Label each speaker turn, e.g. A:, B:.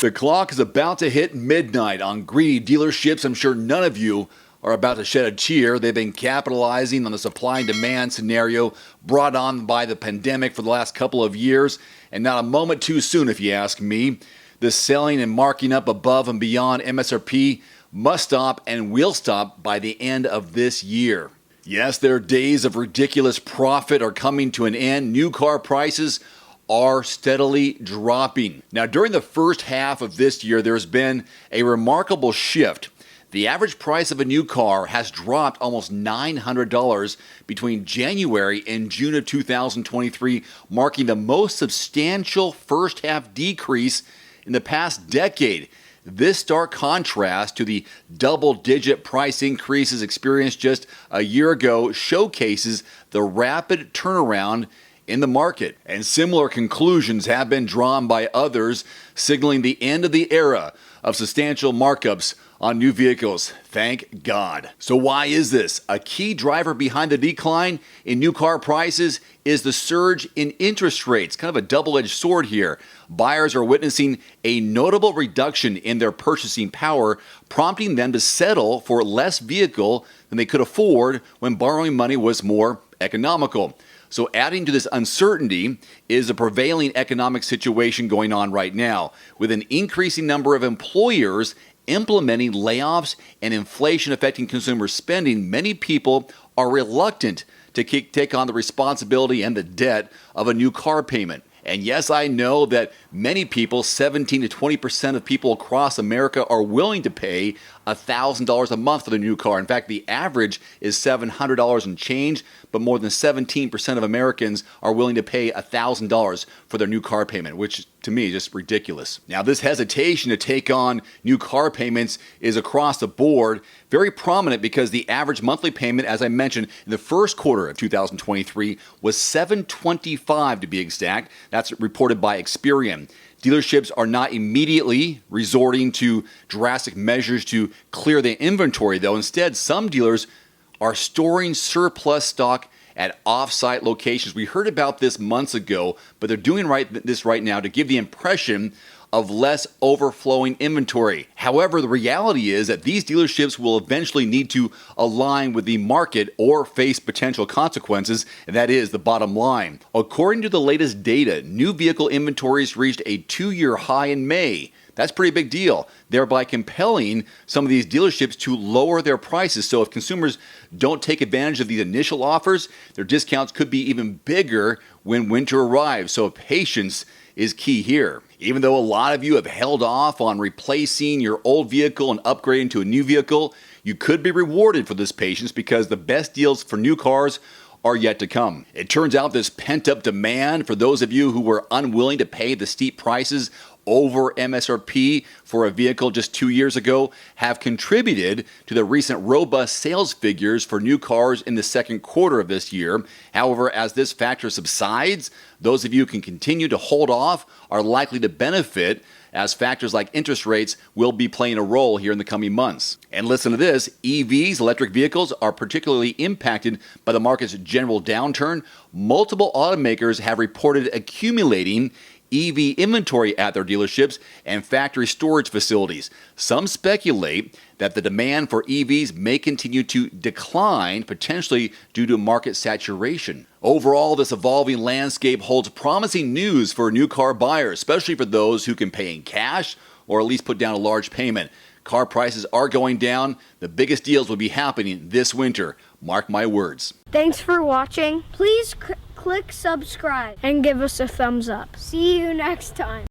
A: The clock is about to hit midnight on greedy dealerships. I'm sure none of you are about to shed a tear. They've been capitalizing on the supply and demand scenario brought on by the pandemic for the last couple of years, and not a moment too soon, if you ask me. The selling and marking up above and beyond MSRP must stop and will stop by the end of this year. Yes, their days of ridiculous profit are coming to an end. New car prices are steadily dropping. Now, during the first half of this year, there's been a remarkable shift. The average price of a new car has dropped almost $900 between January and June of 2023, marking the most substantial first half decrease in the past decade. This stark contrast to the double-digit price increases experienced just a year ago showcases the rapid turnaround in the market. And similar conclusions have been drawn by others, signaling the end of the era of substantial markups on new vehicles. Thank God. So why is this? A key driver behind the decline in new car prices is the surge in interest rates. Kind of a double-edged sword here. Buyers are witnessing a notable reduction in their purchasing power, prompting them to settle for less vehicle than they could afford when borrowing money was more economical. So adding to this uncertainty is a prevailing economic situation going on right now, with an increasing number of employers implementing layoffs and inflation affecting consumer spending. Many people are reluctant to take on the responsibility and the debt of a new car payment. And yes, I know that many people, 17 to 20% of people across America, are willing to pay $1,000 a month for their new car. In fact, the average is $700 and change, but more than 17% of Americans are willing to pay $1,000 for their new car payment, which to me is just ridiculous. Now, this hesitation to take on new car payments is across the board, very prominent because the average monthly payment, as I mentioned, in the first quarter of 2023 was $725 to be exact. That's reported by Experian. Dealerships are not immediately resorting to drastic measures to clear their inventory, though. Instead, some dealers are storing surplus stock at off-site locations. We heard about this months ago, but they're doing this right now to give the impression of less overflowing inventory. However, the reality is that these dealerships will eventually need to align with the market or face potential consequences, and that is the bottom line. According to the latest data, new vehicle inventories reached a 2-year high in May. That's a pretty big deal, thereby compelling some of these dealerships to lower their prices. So if consumers don't take advantage of these initial offers, their discounts could be even bigger when winter arrives. So patience is key here. Even though a lot of you have held off on replacing your old vehicle and upgrading to a new vehicle, you could be rewarded for this patience because the best deals for new cars are yet to come. It turns out this pent-up demand for those of you who were unwilling to pay the steep prices over MSRP for a vehicle just 2 years ago have contributed to the recent robust sales figures for new cars in the second quarter of this year. However, as this factor subsides, those of you who can continue to hold off are likely to benefit, as factors like interest rates will be playing a role here in the coming months. And listen to this, EVs, electric vehicles, are particularly impacted by the market's general downturn. Multiple automakers have reported accumulating EV inventory at their dealerships and factory storage facilities. Some speculate that the demand for EVs may continue to decline, potentially due to market saturation. Overall, this evolving landscape holds promising news for new car buyers, especially for those who can pay in cash or at least put down a large payment. Car prices are going down. The biggest deals will be happening this winter. Mark my words.
B: Thanks for watching. Please click subscribe and give us a thumbs up. See you next time.